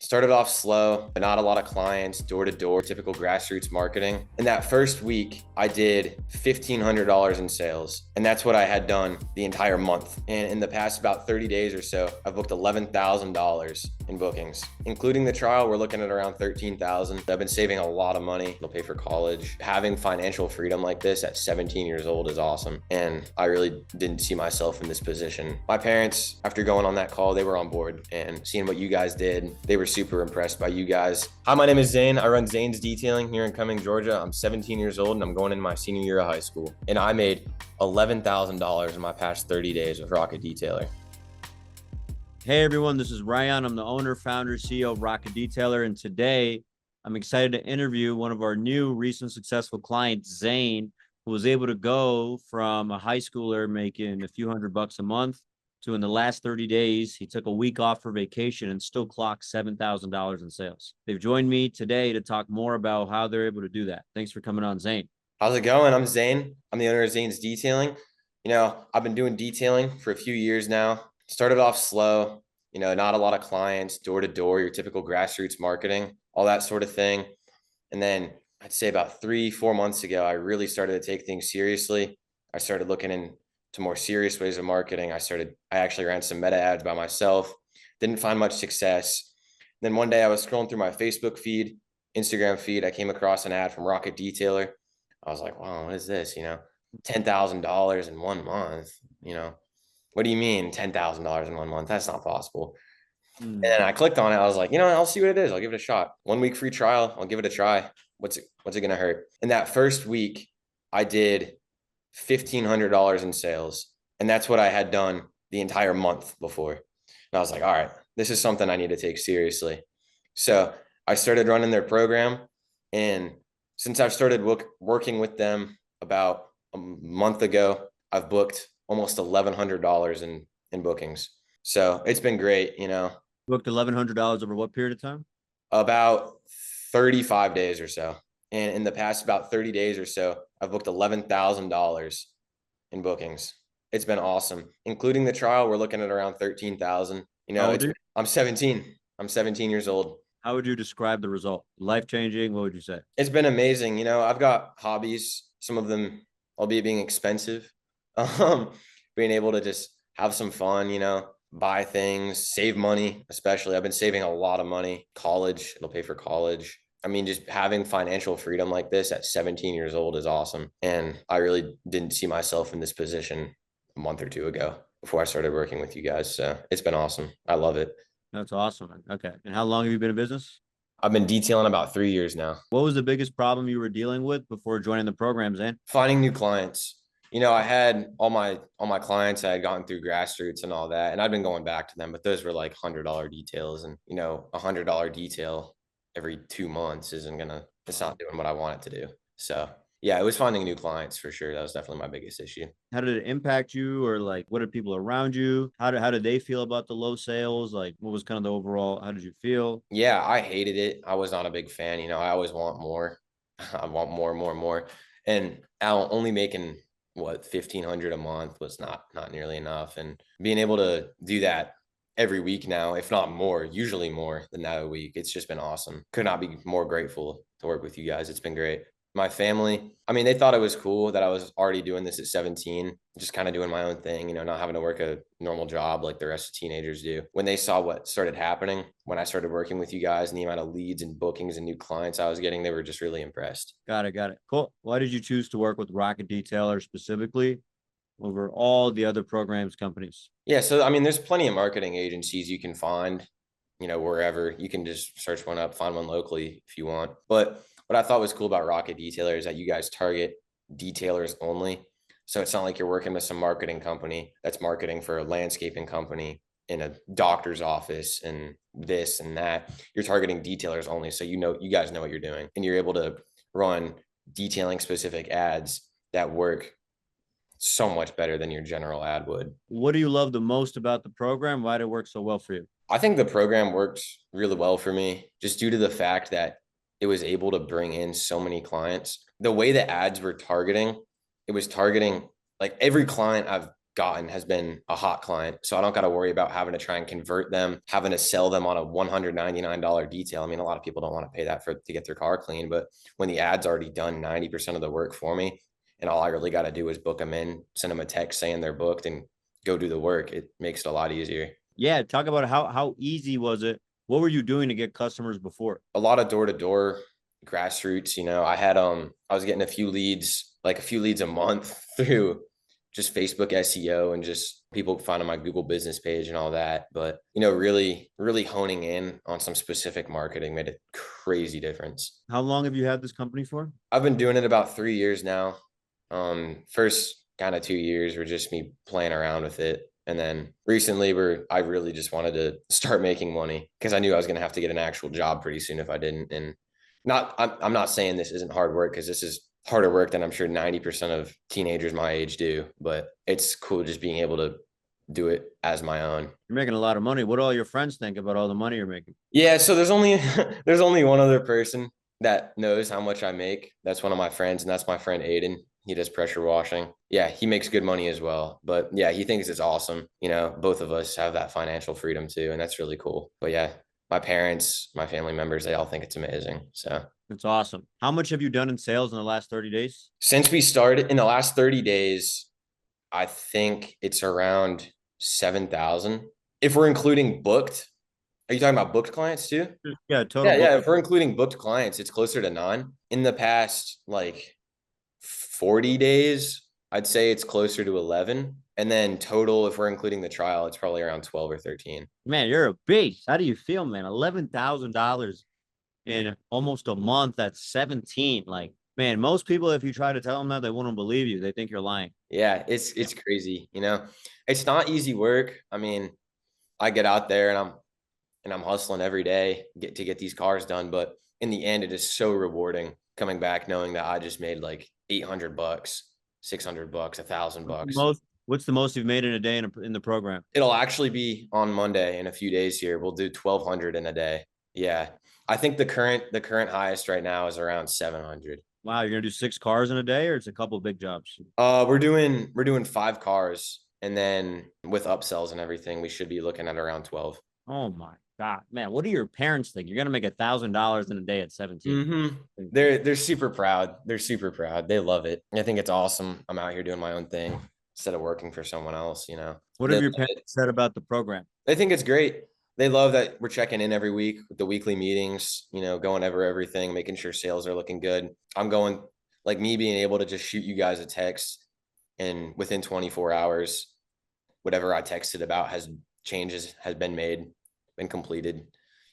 Started off slow, not a lot of clients, door to door, typical grassroots marketing. In that first week, I did $1,500 in sales, and that's what I had done the entire month. And in the past about 30 days or so, I've booked $11,000 in bookings. Including the trial, we're looking at around $13,000. I've been saving a lot of money. It'll pay for college. Having financial freedom like this at 17 years old is awesome. And I really didn't see myself in this position. My parents, after going on that call, they were on board, and seeing what you guys did, they were super impressed by you guys. Hi, my name is Zane. I run Zane's Detailing here in Cumming, Georgia. I'm 17 years old and I'm going into my senior year of high school. And I made $11,000 in my past 30 days with Rocket Detailer. Hey everyone, this is Ryan. I'm the owner, founder, CEO of Rocket Detailer, and today I'm excited to interview one of our new recent successful clients, Zane, who was able to go from a high schooler making a few $100 a month to, in the last 30 days, he took a week off for vacation and still clocked $7,000 in sales. They've joined me today to talk more about how they're able to do that. Thanks for coming on, Zane. How's it going? I'm Zane. I'm the owner of Zane's Detailing. I've been doing detailing for a few years now. Started off slow, not a lot of clients, door to door, your typical grassroots marketing, all that sort of thing. And then I'd say about 3-4 months ago, I really started to take things seriously. I started looking into more serious ways of marketing. I actually ran some meta ads by myself, didn't find much success. Then one day I was scrolling through my Facebook feed, Instagram feed. I came across an ad from Rocket Detailer. I was like, wow, what is this? $10,000 in 1 month. What do you mean $10,000 in 1 month? That's not possible. And I clicked on it. I was like, I'll see what it is. I'll give it a shot. 1 week free trial. I'll give it a try. What's it going to hurt? In that first week, I did $1,500 in sales. And that's what I had done the entire month before. And I was like, all right, this is something I need to take seriously. So I started running their program. And since I've started working with them about a month ago, I've booked almost $1,100 in bookings. So it's been great, Booked $1,100 over what period of time? About 35 days or so. And in the past about 30 days or so, I've booked $11,000 in bookings. It's been awesome. Including the trial, we're looking at around 13,000. I'm 17. I'm 17 years old. How would you describe the result? Life-changing? What would you say? It's been amazing. I've got hobbies, some of them, albeit being expensive, being able to just have some fun, buy things, save money, especially. I've been saving a lot of money. College, it'll pay for college. I mean, just having financial freedom like this at 17 years old is awesome. And I really didn't see myself in this position a month or two ago before I started working with you guys. So it's been awesome. I love it. That's awesome. Okay. And how long have you been in business? I've been detailing about 3 years now. What was the biggest problem you were dealing with before joining the program, Zane? Finding new clients. I had all my clients I had gotten through grassroots and all that, and I'd been going back to them, but those were like $100 details, and $100 detail every 2 months it's not doing what I want it to do. So yeah, it was finding new clients for sure. That was definitely my biggest issue. How did it impact you, or like what did people around you? How did they feel about the low sales? Like what was kind of the overall, how did you feel? Yeah, I hated it. I was not a big fan. I always want more. I want more and more and more. And only making 1,500 a month was not nearly enough. And being able to do that every week now, if not more, usually more than that a week, it's just been awesome. Could not be more grateful to work with you guys. It's been great. My family, I mean, they thought it was cool that I was already doing this at 17, just kind of doing my own thing, not having to work a normal job like the rest of teenagers do. When they saw what started happening, when I started working with you guys and the amount of leads and bookings and new clients I was getting, they were just really impressed. Got it. Cool. Why did you choose to work with Rocket Detailer specifically over all the other programs companies? Yeah, so I mean, there's plenty of marketing agencies you can find, wherever. You can just search one up, find one locally if you want. But what I thought was cool about Rocket Detailer is that you guys target detailers only. So it's not like you're working with some marketing company that's marketing for a landscaping company in a doctor's office and this and that. You're targeting detailers only. So you guys know what you're doing, and you're able to run detailing specific ads that work so much better than your general ad would. What do you love the most about the program? Why did it work so well for you? I think the program worked really well for me just due to the fact that it was able to bring in so many clients. The way the ads were targeting, it was targeting like every client I've gotten has been a hot client. So I don't got to worry about having to try and convert them, having to sell them on a $199 detail. I mean, a lot of people don't want to pay that to get their car clean, but when the ad's already done 90% of the work for me, and all I really got to do is book them in, send them a text saying they're booked, and go do the work, it makes it a lot easier. Yeah, talk about how easy was it? What were you doing to get customers before? A lot of door-to-door grassroots. I was getting a few leads, like a few leads a month through just Facebook SEO and just people finding my Google business page and all that. But, really, really honing in on some specific marketing made a crazy difference. How long have you had this company for? I've been doing it about 3 years now. First kind of 2 years were just me playing around with it. And then recently I really just wanted to start making money because I knew I was going to have to get an actual job pretty soon if I didn't. And I'm not saying this isn't hard work, because this is harder work than I'm sure 90% of teenagers my age do, but it's cool just being able to do it as my own. You're making a lot of money. What do all your friends think about all the money you're making? Yeah, so there's only there's only one other person that knows how much I make. That's one of my friends, and that's my friend Aiden. He does pressure washing. Yeah, he makes good money as well. But yeah, he thinks it's awesome. Both of us have that financial freedom too, and that's really cool. But yeah, my parents, my family members, they all think it's amazing. So That's awesome. How much have you done in sales in the last 30 days? since we started in the last 30 days, I think it's around 7,000. If we're including booked, are you talking about booked clients too? Yeah, total. Yeah. If we're including booked clients, it's closer to 9. In the past, like 40 days, I'd say it's closer to 11. And then total, if we're including the trial, it's probably around 12 or 13. Man, you're a beast. How do you feel, man? $11,000 in almost a month. That's 17. Like, man, most people, if you try to tell them that, they wouldn't believe you. They think you're lying. Yeah, it's crazy. It's not easy work. I mean, I get out there and I'm hustling every day to get these cars done, but in the end, it is so rewarding coming back knowing that I just made like $800, $600, $1,000. What's the most you've made in a day in the program? It'll actually be on Monday in a few days here. We'll do 1,200 in a day. Yeah. I think the current highest right now is around 700. Wow, you're gonna do 6 cars in a day, or it's a couple of big jobs? We're doing 5 cars, and then with upsells and everything, we should be looking at around 12. Oh my God, man, what do your parents think? You're gonna make $1,000 in a day at 17. Mm-hmm. They're super proud. They're super proud. They love it. I think it's awesome. I'm out here doing my own thing instead of working for someone else. What have your parents said about the program? They think it's great. They love that we're checking in every week with the weekly meetings, going over everything, making sure sales are looking good. I'm going, like, me being able to just shoot you guys a text, and within 24 hours, whatever I texted about has been made, been completed.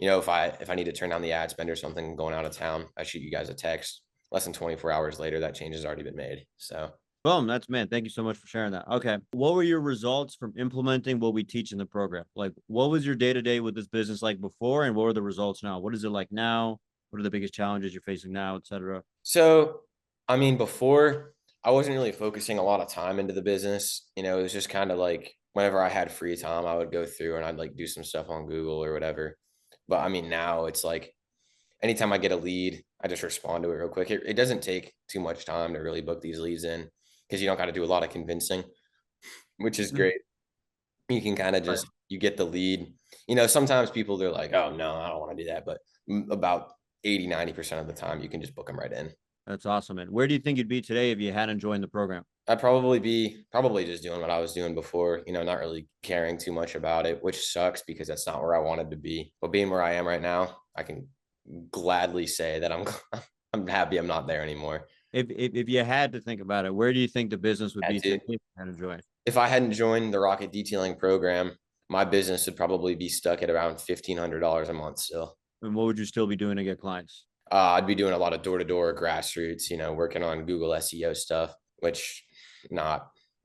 If I need to turn down the ad spend or something going out of town, I shoot you guys a text. Less than 24 hours later, that change has already been made. So Boom, man. Thank you so much for sharing that. Okay. What were your results from implementing what we teach in the program? Like, what was your day-to-day with this business like before, and what are the results now? What is it like now? What are the biggest challenges you're facing now, et cetera? So, I mean, before, I wasn't really focusing a lot of time into the business. It was just kind of like whenever I had free time, I would go through and I'd like do some stuff on Google or whatever. But I mean, now it's like anytime I get a lead, I just respond to it real quick. It doesn't take too much time to really book these leads in, because you don't got to do a lot of convincing, which is great. You can kind of just, you get the lead. Sometimes people, they're like, oh no, I don't want to do that. But about 80-90% of the time, you can just book them right in. That's awesome, man. Where do you think you'd be today if you hadn't joined the program? I'd probably just doing what I was doing before, not really caring too much about it, which sucks because that's not where I wanted to be. But being where I am right now, I can gladly say that I'm happy I'm not there anymore. If you had to think about it, where do you think the business would be today if you hadn't joined? If I hadn't joined the Rocket Detailing program, my business would probably be stuck at around $1,500 a month still. And what would you still be doing to get clients? I'd be doing a lot of door-to-door grassroots, working on Google SEO stuff, which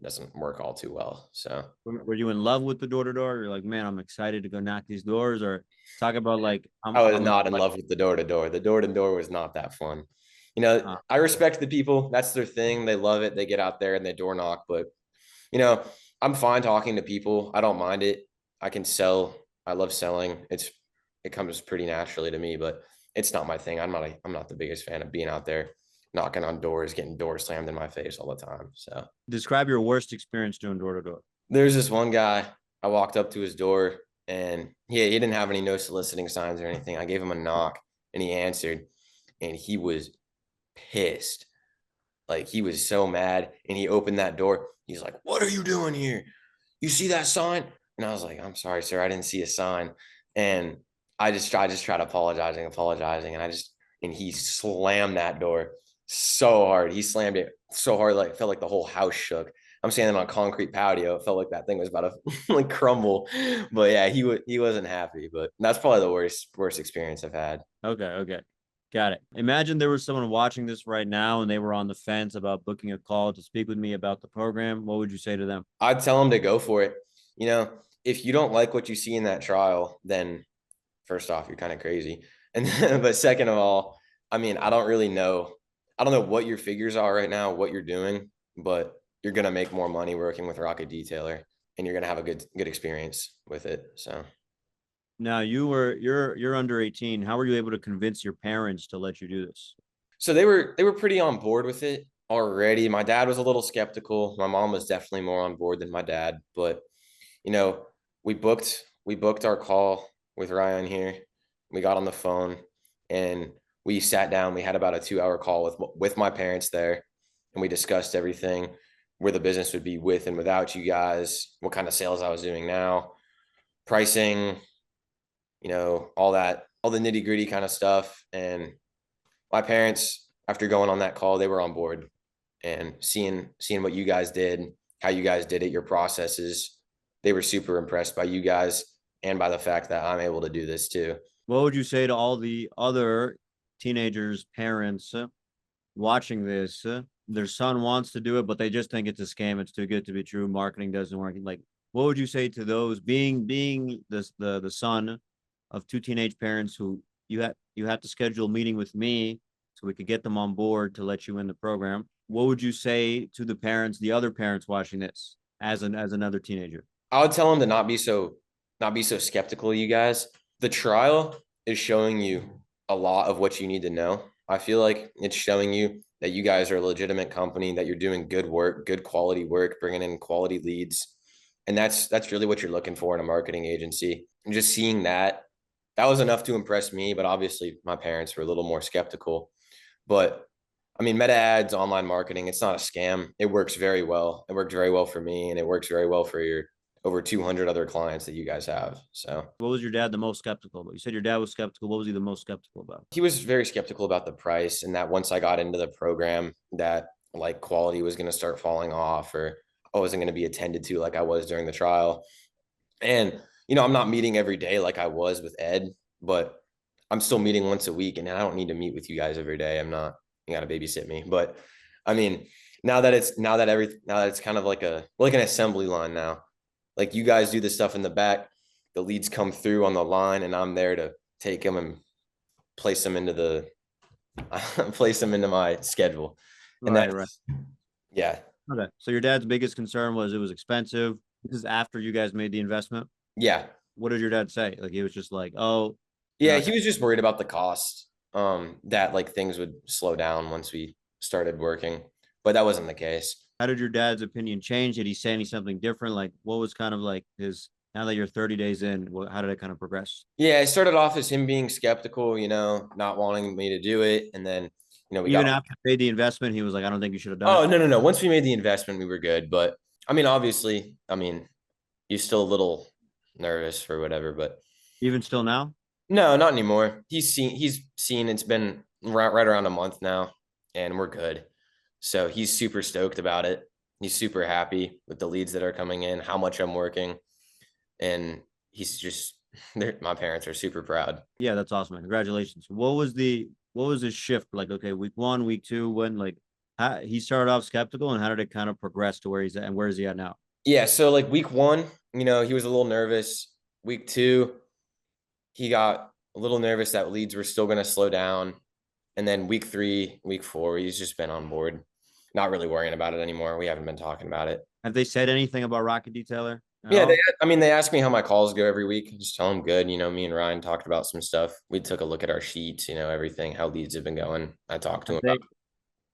doesn't work all too well. So were you in love with the door-to-door? You're like, man, I'm excited to go knock these doors, or talk about like, I was not in love with the door-to-door. The door-to-door was not that fun. I respect the people. That's their thing. They love it. They get out there and they door knock, but I'm fine talking to people. I don't mind it. I can sell. I love selling. It comes pretty naturally to me, but it's not my thing. I'm not the biggest fan of being out there knocking on doors, getting doors slammed in my face all the time. So Describe your worst experience doing door to door. there's this one guy, I walked up to his door and he didn't have any no soliciting signs or anything. I gave him a knock and he answered and he was pissed. Like he was so mad and he opened that door. He's like, "What are you doing here? You see that sign?" And I was like, "I'm sorry, sir. I didn't see a sign." And I just tried apologizing. And he slammed that door so hard. He slammed it so hard, like it felt like the whole house shook. I'm standing on a concrete patio. It felt like that thing was about to like crumble. But yeah, he wasn't happy. But that's probably the worst experience I've had. Okay, okay. Got it. Imagine there was someone watching this right now and they were on the fence about booking a call to speak with me about the program. What would you say to them? I'd tell them to go for it. You know, if you don't like what you see in that trial, then first off, you're kind of crazy. And but second of all, I mean, I don't really know. I don't know what your figures are right now, what you're doing, but you're gonna make more money working with Rocket Detailer, and you're gonna have a good experience with it. So Now you're under 18. How were you able to convince your parents to let you do this? they were pretty on board with it already. My dad was a little skeptical. My mom was definitely more on board than my dad, but you know, we booked our call with Ryan here. We got on the phone and we sat down. We had about a 2 hour call with my parents there, and we discussed everything, where the business would be with and without you guys, what kind of sales I was doing now, pricing, all that, all the nitty gritty kind of stuff. And my parents, after going on that call, they were on board and seeing what you guys did, how you guys did it, your processes. They were super impressed by you guys and by the fact that I'm able to do this too. What would you say to all the other teenagers, parents watching this? Their son wants to do it, but they just think it's a scam. It's too good to be true. Marketing doesn't work. Like, what would you say to those being the son of two teenage parents who you had to schedule a meeting with me so we could get them on board to let you in the program? What would you say to the parents, the other parents watching this as another teenager? I would tell them to not be so skeptical, you guys. The trial is showing you a lot of what you need to know. I feel like it's showing you that you guys are a legitimate company, that you're doing good work, good quality work, bringing in quality leads. And that's really what you're looking for in a marketing agency. And just seeing that was enough to impress me, but obviously my parents were a little more skeptical. But I mean, meta ads, online marketing, it's not a scam. It works very well. It worked very well for me, and it works very well for your over 200 other clients that you guys have. So What was your dad the most skeptical about? You said your dad was skeptical. What was he the most skeptical about? he was very skeptical about the price, and that once I got into the program, that like quality was going to start falling off, or I wasn't going to be attended to like I was during the trial. And I'm not meeting every day like I was with Ed, but I'm still meeting once a week, and I don't need to meet with you guys every day. I'm not, you got to babysit me. But I mean, now that it's kind of like an assembly line now. Like you guys do the stuff in the back, the leads come through on the line, and I'm there to take them and place them into the place them into my schedule. And Right, right. that's yeah. Okay. So your dad's biggest concern was it was expensive. This is after you guys made the investment. Yeah. What did your dad say? Like he was just like, "Oh, you're Yeah, not he was just worried about the cost. That like things would slow down once we started working, but that wasn't the case. How did your dad's opinion change? Did he say something different? Like, what was kind of like his, now that you're 30 days in, how did it kind of progress? Yeah, it started off as him being skeptical, not wanting me to do it, and then we Even got. after you made the investment, he was like, I don't think you should have done Oh, it. no, no, no. Once we made the investment, we were good. But I mean, obviously, he's still a little nervous or whatever, but Even still now? no, not anymore. He's seen it's been right around a month now, and we're good. So he's super stoked about it. He's super happy with the leads that are coming in, how much I'm working, and he's just my parents are super proud. Yeah, that's awesome, man. Congratulations. What was his shift like? Okay, week one, week two, when like he started off skeptical, and how did it kind of progress to where he's at, and where is he at now? Yeah, so like week one, he was a little nervous. Week two, he got a little nervous that leads were still going to slow down. And then week three, week four, he's just been on board, not really worrying about it anymore. We haven't been talking about it. Have they said anything about Rocket Detailer at Yeah, all? they ask me how my calls go every week. I just tell them good. Me and Ryan talked about some stuff. We took a look at our sheets, everything, how leads have been going. I talked to Have him they about.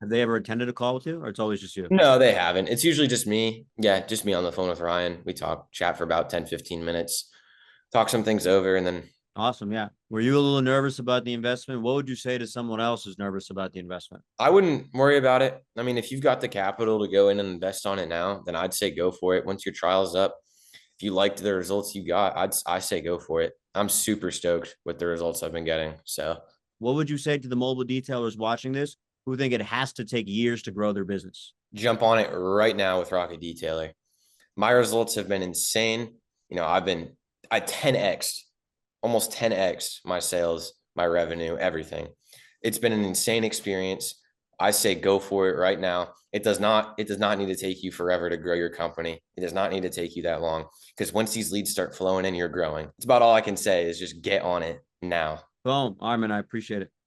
Have they ever attended a call with you, or it's always just you? No, they haven't. It's usually just me. Yeah, just me on the phone with Ryan. We talk, chat for about 10, 15 minutes, talk some things over, and then Awesome. Yeah. Were you a little nervous about the investment? What would you say to someone else who's nervous about the investment? I wouldn't worry about it. I mean, if you've got the capital to go in and invest on it now, then I'd say go for it. Once your trial's up, if you liked the results you got, I say go for it. I'm super stoked with the results I've been getting. So What would you say to the mobile detailers watching this who think it has to take years to grow their business? jump on it right now with Rocket Detailer. My results have been insane. I 10x, almost 10x my sales, my revenue, everything. It's been an insane experience. I say go for it right now. It does not need to take you forever to grow your company. It does not need to take you that long because once these leads start flowing in, you're growing. It's about all I can say is just get on it now. Boom. Armin, I appreciate it.